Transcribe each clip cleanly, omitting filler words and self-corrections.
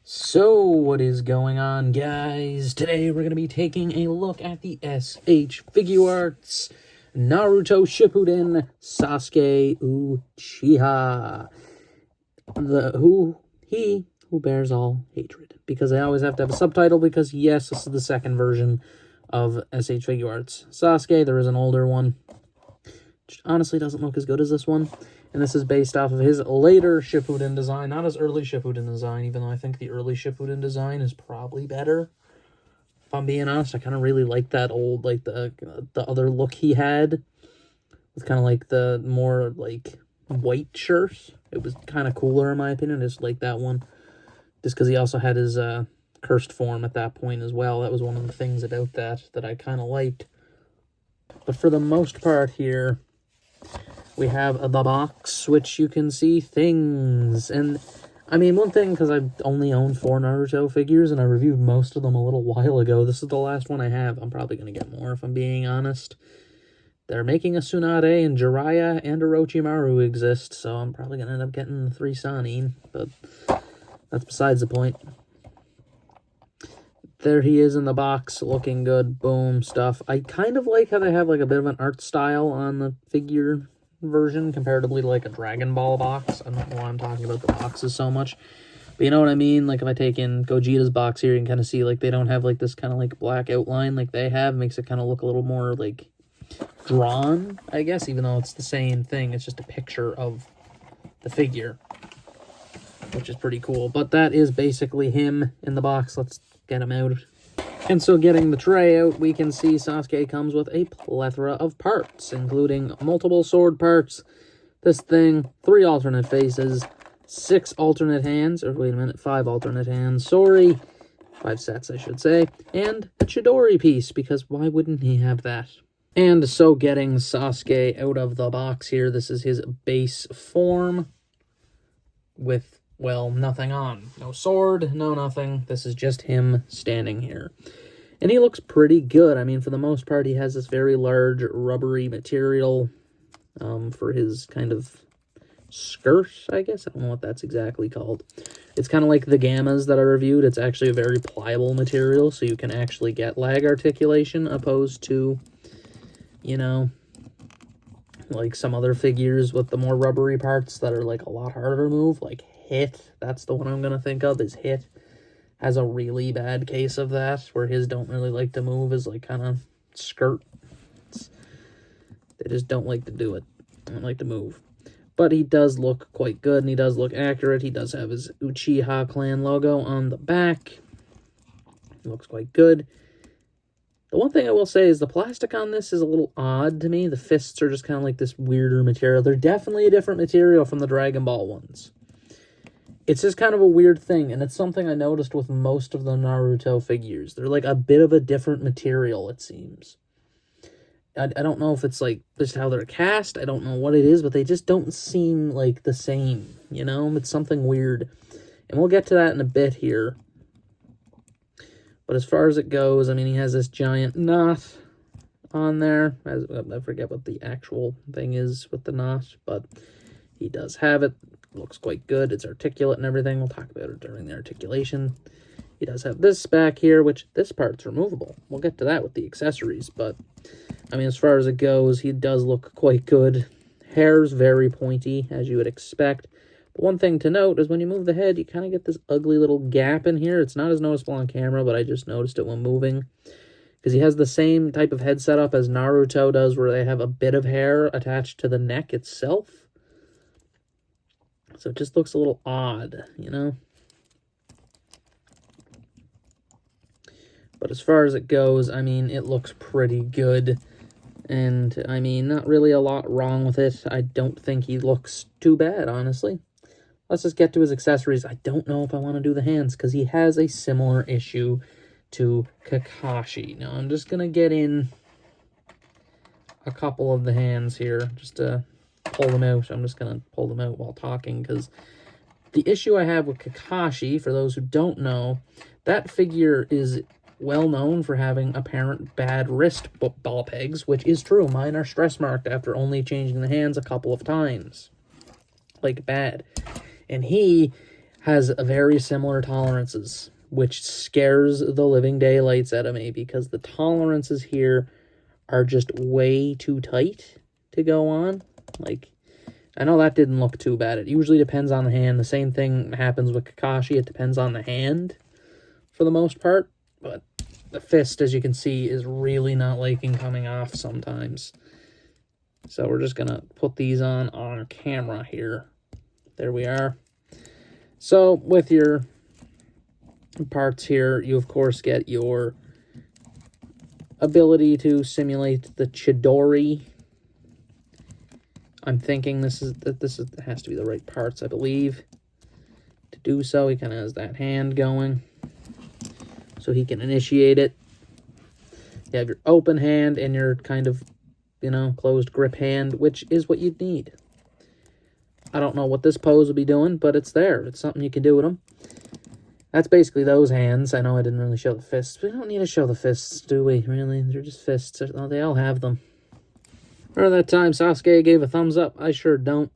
So, what is going on, guys? Today we're going to be taking a look at the SH Figuarts Naruto Shippuden Sasuke Uchiha. He who bears all hatred. Because I always have to have a subtitle because, yes, this is the second version of SH Figuarts Sasuke. There is an older one, which honestly doesn't look as good as this one. And this is based off of his later Shippuden design, not his early Shippuden design, even though I think the early Shippuden design is probably better. If I'm being honest, I kind of really like that old, like, the other look he had. With kind of, like, the more, like, white shirts. It was kind of cooler, in my opinion. I just like that one. Just because he also had his cursed form at that point as well. That was one of the things about that I kind of liked. But for the most part here, we have the box, which you can see things. And, I mean, one thing, because I've only owned 4 Naruto figures, and I reviewed most of them a little while ago. This is the last one I have. I'm probably going to get more, if I'm being honest. They're making a Tsunade, and Jiraiya and Orochimaru exist, so I'm probably going to end up getting the 3 Sannin, but that's besides the point. There he is in the box, looking good, boom, stuff. I kind of like how they have, like, a bit of an art style on the figure version comparatively to like a Dragon Ball box. I don't know why I'm talking about the boxes so much, but you know what I mean. Like if I take in Gogeta's box here, you can kind of see like they don't have like this kind of like black outline like they have. Makes it kind of look a little more like drawn, I guess, even though it's the same thing. It's just a picture of the figure, which is pretty cool. But that is basically him in the box. Let's get him out. And so getting the tray out, we can see Sasuke comes with a plethora of parts, including multiple sword parts, this thing, 3 alternate faces, 6 alternate hands, or wait a minute, 5 alternate hands, sorry, 5 sets I should say, and a Chidori piece, because why wouldn't he have that? And so getting Sasuke out of the box here, this is his base form with, well, nothing on. No sword, no nothing. This is just him standing here. And he looks pretty good. I mean, for the most part, he has this very large rubbery material for his kind of skirt, I guess. I don't know what that's exactly called. It's kind of like the Gammas that I reviewed. It's actually a very pliable material, so you can actually get lag articulation, opposed to, you know, like some other figures with the more rubbery parts that are like a lot harder to move, like Hit. That's the one I'm going to think of, is Hit. Has a really bad case of that, where his don't really like to move, is like kind of skirt. They just don't like to do it. They don't like to move. But he does look quite good, and he does look accurate. He does have his Uchiha clan logo on the back. He looks quite good. The one thing I will say is the plastic on this is a little odd to me. The fists are just kind of like this weirder material. They're definitely a different material from the Dragon Ball ones. It's just kind of a weird thing, and it's something I noticed with most of the Naruto figures. They're like a bit of a different material, it seems. I don't know if it's like just how they're cast. I don't know what it is, but they just don't seem like the same, you know? It's something weird. And we'll get to that in a bit here. But as far as it goes, I mean, he has this giant knot on there. I forget what the actual thing is with the knot, but he does have it. Looks quite good. It's articulate and everything. We'll talk about it during the articulation. He does have this back here, which this part's removable. We'll get to that with the accessories, but I mean, as far as it goes, he does look quite good. Hair's very pointy, as you would expect. But one thing to note is when you move the head, you kind of get this ugly little gap in here. It's not as noticeable on camera, but I just noticed it when moving. Because he has the same type of head setup as Naruto does, where they have a bit of hair attached to the neck itself. So it just looks a little odd, you know? But as far as it goes, I mean, it looks pretty good. And, I mean, not really a lot wrong with it. I don't think he looks too bad, honestly. Let's just get to his accessories. I don't know if I want to do the hands, because he has a similar issue to Kakashi. Now, I'm just going to get in a couple of the hands here, just to pull them out. I'm just going to pull them out while talking, because the issue I have with Kakashi, for those who don't know, that figure is well known for having apparent bad wrist ball pegs, which is true. Mine are stress marked after only changing the hands a couple of times. Like, bad. And he has very similar tolerances, which scares the living daylights out of me because the tolerances here are just way too tight to go on. Like, I know that didn't look too bad. It usually depends on the hand. The same thing happens with Kakashi. It depends on the hand for the most part. But the fist, as you can see, is really not liking coming off sometimes. So we're just going to put these on camera here. There we are. So with your parts here, you of course get your ability to simulate the Chidori. I'm thinking this has to be the right parts, I believe. To do so, he kind of has that hand going, so he can initiate it. You have your open hand and your kind of, you know, closed grip hand, which is what you'd need. I don't know what this pose will be doing, but it's there. It's something you can do with them. That's basically those hands. I know I didn't really show the fists. We don't need to show the fists, do we? Really? They're just fists. Oh, they all have them. Remember that time Sasuke gave a thumbs up? I sure don't.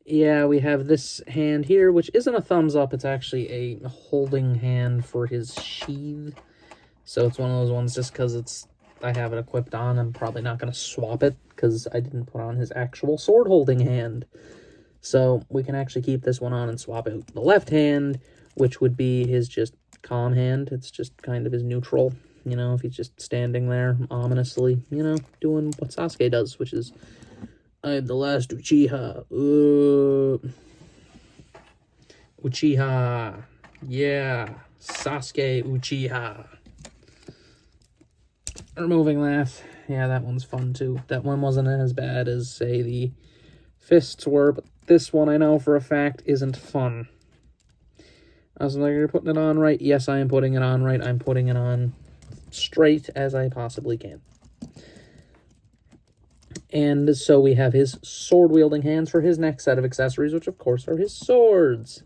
Yeah, we have this hand here, which isn't a thumbs up. It's actually a holding hand for his sheath. So it's one of those ones just because I have it equipped on. I'm probably not going to swap it because I didn't put on his actual sword holding hand. So we can actually keep this one on and swap out the left hand, which would be his just calm hand. It's just kind of his neutral, you know, if he's just standing there ominously, you know, doing what Sasuke does, which is, I'm the last Uchiha. Uchiha. Yeah. Sasuke Uchiha. Removing that. Yeah, that one's fun too. That one wasn't as bad as, say, the fists were, but this one I know for a fact isn't fun. I was like, you're putting it on right? Yes, I am putting it on right. I'm putting it on straight as I possibly can. And so we have his sword-wielding hands for his next set of accessories, which of course are his swords.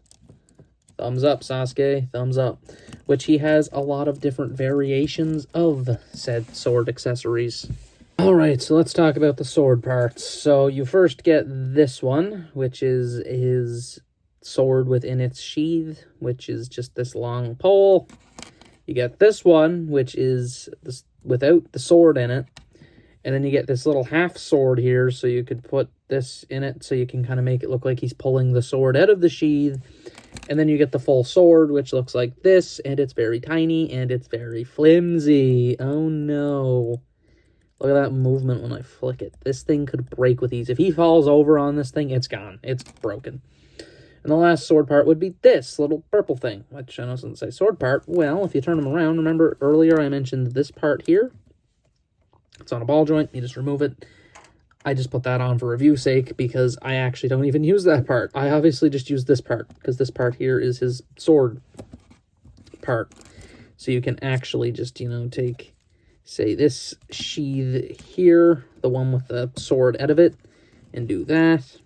Thumbs up, Sasuke. Thumbs up. Which he has a lot of different variations of said sword accessories. Alright, so let's talk about the sword parts. So you first get this one, which is his sword within its sheath, which is just this long pole. You get this one, which is this, without the sword in it. And then you get this little half sword here, so you could put this in it, so you can kind of make it look like he's pulling the sword out of the sheath. And then you get the full sword, which looks like this, and it's very tiny, and it's very flimsy. Oh no. Look at that movement when I flick it. This thing could break with ease. If he falls over on this thing, it's gone. It's broken. And the last sword part would be this little purple thing, which I know doesn't say sword part. Well, if you turn them around, remember earlier I mentioned this part here? It's on a ball joint. You just remove it. I just put that on for review sake because I actually don't even use that part. I obviously just use this part because this part here is his sword part. So you can actually just, you know, take, say, this sheath here, the one with the sword out of it, and do that.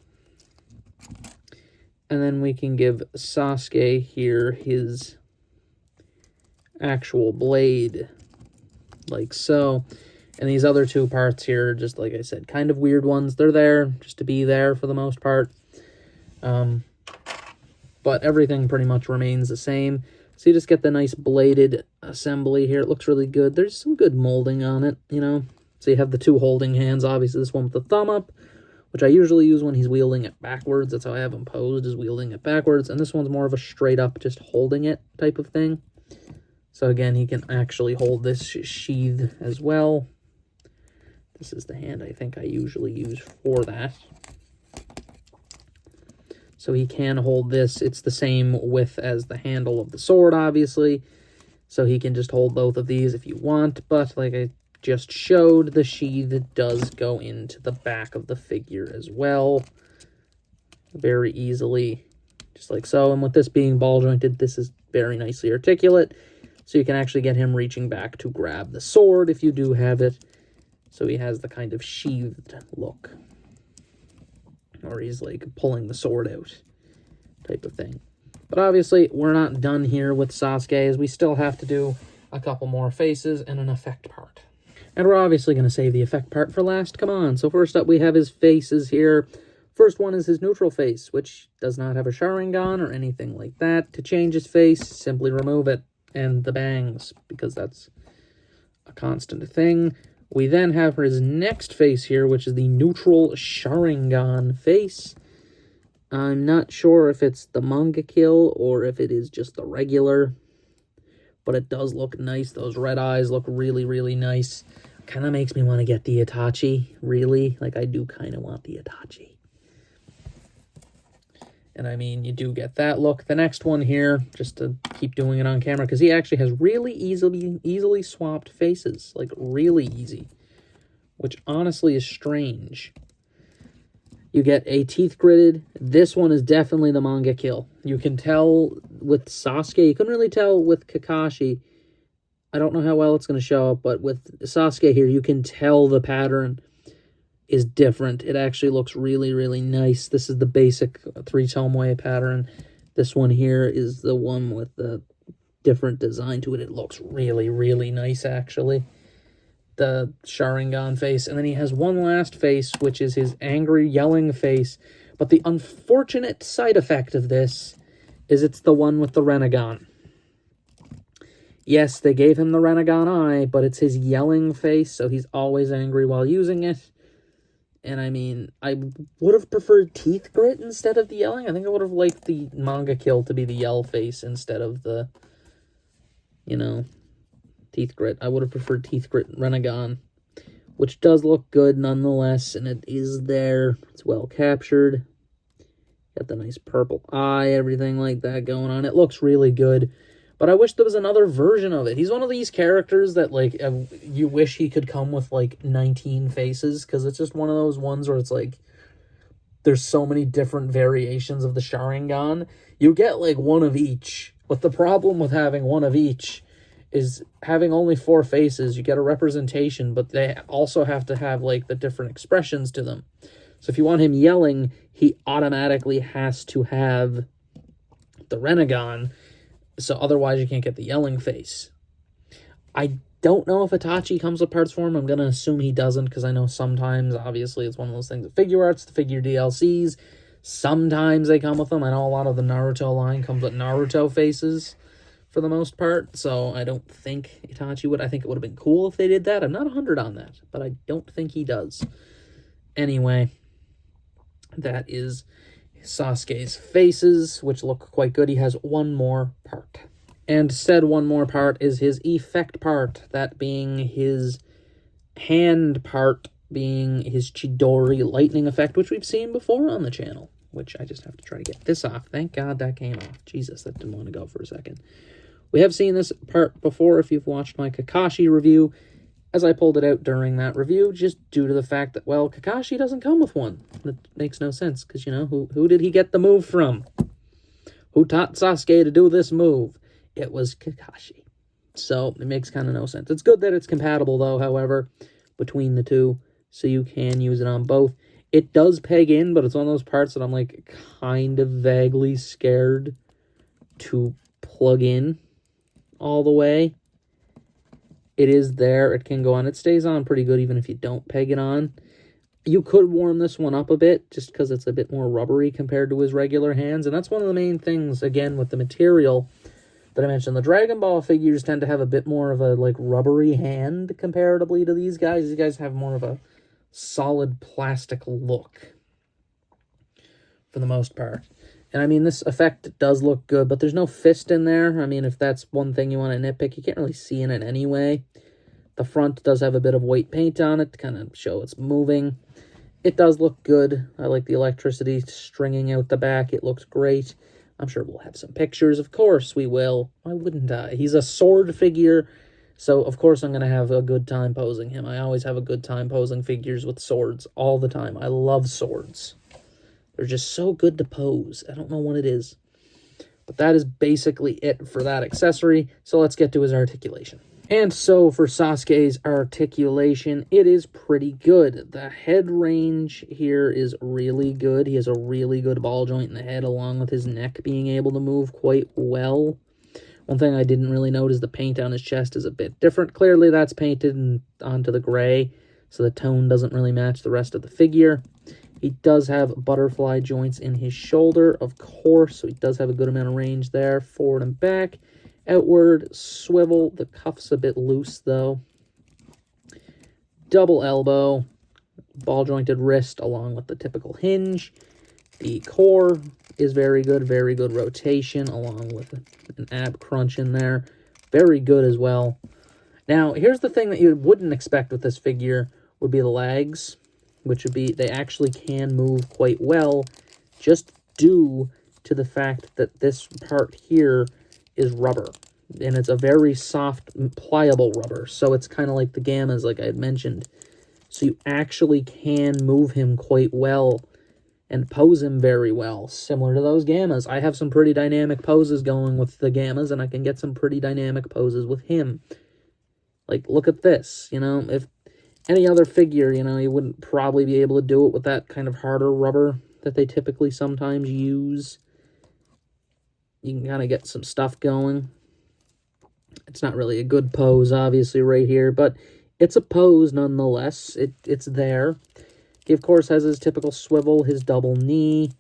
And then we can give Sasuke here his actual blade, like so. And these other two parts here, just like I said, kind of weird ones. They're there just to be there for the most part. But everything pretty much remains the same. So you just get the nice bladed assembly here. It looks really good. There's some good molding on it, you know. So you have the two holding hands. Obviously, this one with the thumb up, which I usually use when he's wielding it backwards. That's how I have him posed, is wielding it backwards. And this one's more of a straight up, just holding it type of thing. So again, he can actually hold this sheath as well. This is the hand I think I usually use for that. So he can hold this. It's the same width as the handle of the sword, obviously. So he can just hold both of these if you want. But like I just showed, the sheath does go into the back of the figure as well. Very easily, just like so. And with this being ball jointed, this is very nicely articulate. So you can actually get him reaching back to grab the sword if you do have it. So he has the kind of sheathed look. Or he's like pulling the sword out type of thing. But obviously, we're not done here with Sasuke, as we still have to do a couple more faces and an effect part. And we're obviously going to save the effect part for last. Come on. So first up, we have his faces here First one is his neutral face, which does not have a Sharingan or anything like that. To change his face, simply remove it and the bangs, because that's a constant thing. We then have his next face here, which is the neutral Sharingan face. I'm not sure if it's the manga kill or if it is just the regular, but it does look nice. Those red eyes look really, really nice. Kind of makes me want to get the Itachi, really. Like, I do kind of want the Itachi. And I mean, you do get that look. The next one here, just to keep doing it on camera, because he actually has really easily swapped faces. Like, really easy. Which honestly is strange. You get a teeth gritted. This one is definitely the manga kill. You can tell with Sasuke. You couldn't really tell with Kakashi. I don't know how well it's going to show up, but with Sasuke here, you can tell the pattern is different. It actually looks really, really nice. This is the basic 3-tome pattern. This one here is the one with the different design to it. It looks really, really nice, actually. The Sharingan face. And then he has one last face, which is his angry, yelling face. But the unfortunate side effect of this is it's the one with the Rinnegan. Yes, they gave him the Rinnegan eye, but it's his yelling face, so he's always angry while using it. And I mean, I would have preferred teeth grit instead of the yelling. I think I would have liked the manga kill to be the yell face instead of the, you know, teeth grit. I would have preferred teeth grit Rinnegan, which does look good nonetheless, and it is there. It's well captured. Got the nice purple eye, everything like that going on. It looks really good. But I wish there was another version of it. He's one of these characters that, like, you wish he could come with, like, 19 faces. Because it's just one of those ones where it's, like, there's so many different variations of the Sharingan. You get, like, one of each. But the problem with having one of each is having only 4 faces. You get a representation, but they also have to have, like, the different expressions to them. So if you want him yelling, he automatically has to have the Rinnegan. So otherwise you can't get the yelling face. I don't know if Itachi comes with parts for him. I'm going to assume he doesn't, because I know sometimes, obviously, it's one of those things. The figuarts, the figure DLCs, sometimes they come with them. I know a lot of the Naruto line comes with Naruto faces for the most part. So I don't think Itachi would. I think it would have been cool if they did that. I'm not 100 on that, but I don't think he does. Anyway, that is Sasuke's faces, which look quite good. He has one more part. And said one more part is his effect part, that being his hand part, being his Chidori lightning effect, which we've seen before on the channel, which I just have to try to get this off. Thank God that came off. Jesus, that didn't want to go for a second. We have seen this part before if you've watched my Kakashi review, as I pulled it out during that review, just due to the fact that, well, Kakashi doesn't come with one. That makes no sense, because, you know, who did he get the move from? Who taught Sasuke to do this move? It was Kakashi. So, it makes kind of no sense. It's good that it's compatible, though, however, between the two, so you can use it on both. It does peg in, but it's one of those parts that I'm, like, kind of vaguely scared to plug in all the way. It is there. It can go on. It stays on pretty good even if you don't peg it on. You could warm this one up a bit just because it's a bit more rubbery compared to his regular hands. And that's one of the main things, again, with the material that I mentioned. The Dragon Ball figures tend to have a bit more of a, like, rubbery hand comparatively to these guys. These guys have more of a solid plastic look for the most part. And I mean, this effect does look good, but there's no fist in there. I mean, if that's one thing you want to nitpick, you can't really see in it anyway. The front does have a bit of white paint on it to kind of show it's moving. It does look good. I like the electricity stringing out the back. It looks great. I'm sure we'll have some pictures. Of course we will. Why wouldn't I? He's a sword figure, so of course I'm going to have a good time posing him. I always have a good time posing figures with swords all the time. I love swords. They're just so good to pose. I don't know what it is. But that is basically it for that accessory. So let's get to his articulation. And so for Sasuke's articulation, it is pretty good. The head range here is really good. He has a really good ball joint in the head, along with his neck being able to move quite well. One thing I didn't really note is the paint on his chest is a bit different. Clearly that's painted onto the gray, so the tone doesn't really match the rest of the figure. He does have butterfly joints in his shoulder, of course, so he does have a good amount of range there. Forward and back. Outward swivel. The cuff's a bit loose, though. Double elbow. Ball-jointed wrist along with the typical hinge. The core is very good rotation along with an ab crunch in there. Very good as well. Now, here's the thing that you wouldn't expect with this figure would be the legs, which would be they actually can move quite well just due to the fact that this part here is rubber. And it's a very soft, pliable rubber. So it's kind of like the Gammas, like I had mentioned. So you actually can move him quite well and pose him very well, similar to those Gammas. I have some pretty dynamic poses going with the Gammas, and I can get some pretty dynamic poses with him. Like, look at this, you know, if any other figure, you know, you wouldn't probably be able to do it with that kind of harder rubber that they typically sometimes use. You can kind of get some stuff going. It's not really a good pose, obviously, right here, but it's a pose nonetheless. It's there. He, of course, has his typical swivel, his double knee,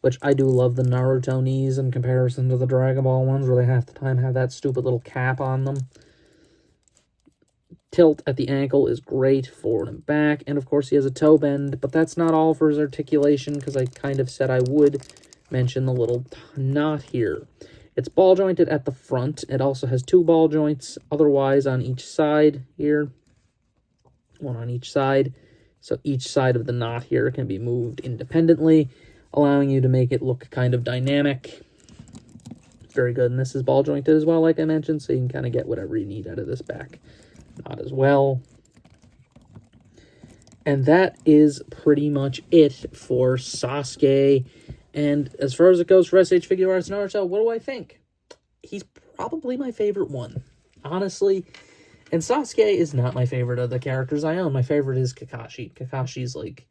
which I do love the Naruto knees in comparison to the Dragon Ball ones, where they half the time have that stupid little cap on them. Tilt at the ankle is great, forward and back, and of course he has a toe bend, but that's not all for his articulation, because I kind of said I would mention the little knot here. It's ball jointed at the front. It also has 2 ball joints, otherwise on each side here. One on each side. So each side of the knot here can be moved independently, allowing you to make it look kind of dynamic. Very good. And this is ball jointed as well, like I mentioned, so you can kind of get whatever you need out of this back knot as well. And that is pretty much it for Sasuke. And as far as it goes for SH Figuarts Naruto, what do I think? He's probably my favorite one, honestly. And Sasuke is not my favorite of the characters I own. My favorite is Kakashi. Kakashi's like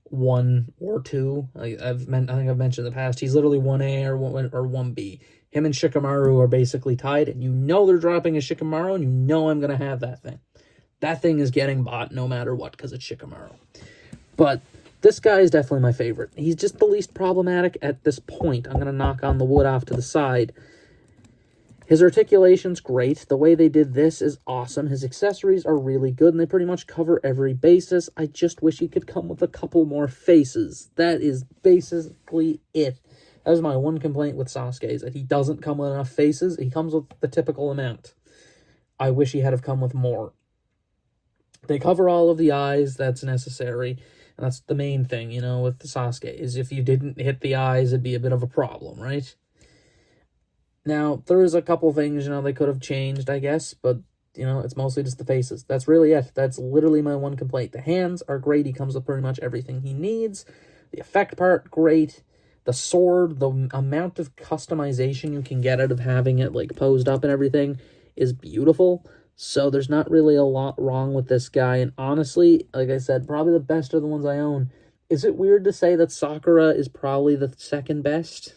1 or 2. I think I've mentioned in the past. He's literally 1A or 1B. Him and Shikamaru are basically tied, and you know they're dropping a Shikamaru, and you know I'm going to have that thing. That thing is getting bought no matter what, because it's Shikamaru. But this guy is definitely my favorite. He's just the least problematic at this point. I'm going to knock on the wood off to the side. His articulation's great. The way they did this is awesome. His accessories are really good, and they pretty much cover every basis. I just wish he could come with a couple more faces. That is basically it. That is my one complaint with Sasuke, is that he doesn't come with enough faces. He comes with the typical amount. I wish he had have come with more. They cover all of the eyes. That's necessary. And that's the main thing, you know, with the Sasuke, is if you didn't hit the eyes, it'd be a bit of a problem, right? Now, there is a couple things, you know, they could have changed, I guess, but, you know, it's mostly just the faces. That's really it. That's literally my one complaint. The hands are great. He comes with pretty much everything he needs. The effect part, great. The sword, the amount of customization you can get out of having it, like, posed up and everything is beautiful. So there's not really a lot wrong with this guy. And honestly, like I said, probably the best of the ones I own. Is it weird to say that Sakura is probably the second best?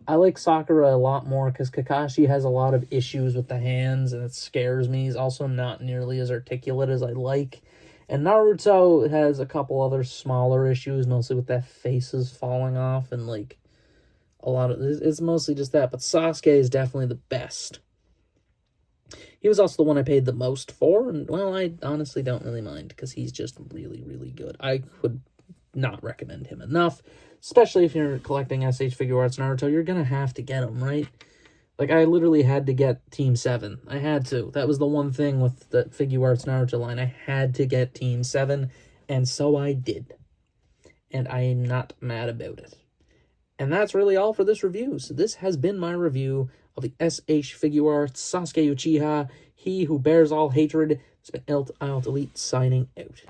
I like Sakura a lot more because Kakashi has a lot of issues with the hands, and it scares me. He's also not nearly as articulate as I like. And Naruto has a couple other smaller issues, mostly with that faces falling off, and like a lot of it's mostly just that. But Sasuke is definitely the best. He was also the one I paid the most for, and well, I honestly don't really mind because he's just really, really good. I would not recommend him enough. Especially if you're collecting SH Figuarts Naruto, you're going to have to get him, right? Like, I literally had to get Team 7. I had to. That was the one thing with the Figuarts Naruto line. I had to get Team 7, and so I did. And I am not mad about it. And that's really all for this review. So this has been my review of the SH Figuarts Sasuke Uchiha, He Who Bears All Hatred. It's been Elite signing out.